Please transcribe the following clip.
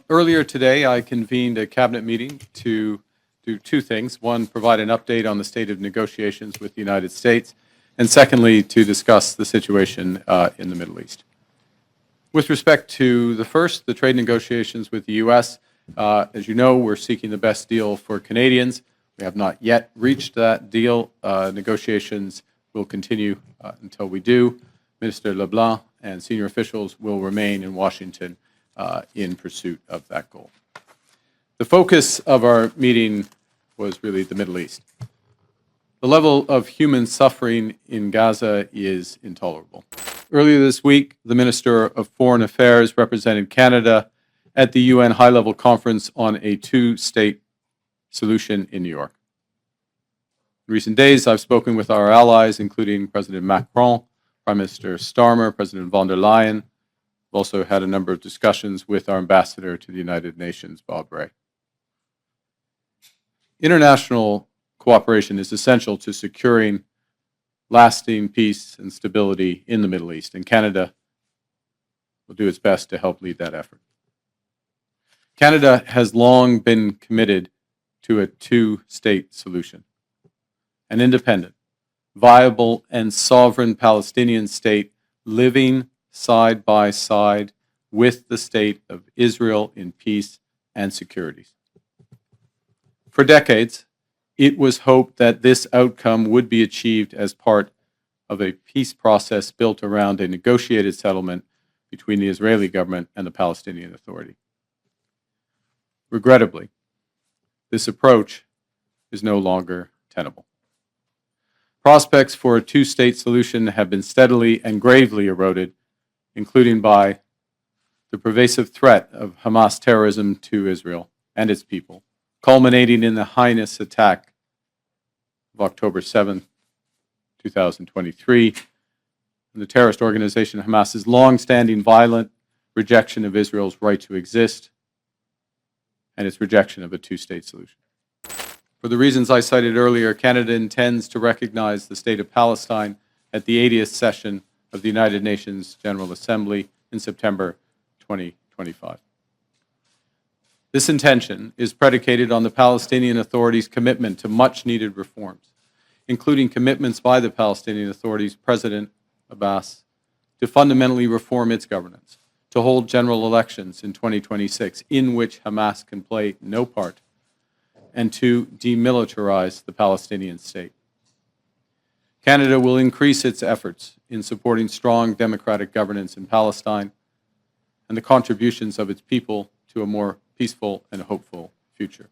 Earlier today, I convened a cabinet meeting to do two things. One, provide an update on the state of negotiations with the United States, and secondly, to discuss the situation in the Middle East. With respect to the first, the trade negotiations with the U.S., as you know, we're seeking the best deal for Canadians. We have not yet reached that deal. Negotiations will continue until we do. Minister LeBlanc and senior officials will remain in Washington in pursuit of that goal. The focus of our meeting was really the Middle East. The level of human suffering in Gaza is intolerable. Earlier this week, the Minister of Foreign Affairs represented Canada at the UN high-level conference on a two-state solution in New York. In recent days, I've spoken with our allies, including President Macron, Prime Minister Starmer, President von der Leyen. We've also had a number of discussions with our ambassador to the United Nations, Bob Ray. International cooperation is essential to securing lasting peace and stability in the Middle East, and Canada will do its best to help lead that effort. Canada has long been committed to a two-state solution, an independent, viable, and sovereign Palestinian state living side by side with the state of Israel in peace and security. For decades, it was hoped that this outcome would be achieved as part of a peace process built around a negotiated settlement between the Israeli government and the Palestinian Authority. Regrettably, this approach is no longer tenable. Prospects for a two-state solution have been steadily and gravely eroded, including by the pervasive threat of Hamas terrorism to Israel and its people, culminating in the heinous attack of October 7, 2023, and the terrorist organization Hamas's long-standing violent rejection of Israel's right to exist and its rejection of a two-state solution. For the reasons I cited earlier, Canada intends to recognize the State of Palestine at the 80th session of the United Nations General Assembly in September 2025. This intention is predicated on the Palestinian Authority's commitment to much-needed reforms, including commitments by the Palestinian Authority's President Abbas to fundamentally reform its governance, to hold general elections in 2026 in which Hamas can play no part, and to demilitarize the Palestinian state. Canada will increase its efforts in supporting strong democratic governance in Palestine and the contributions of its people to a more peaceful and hopeful future.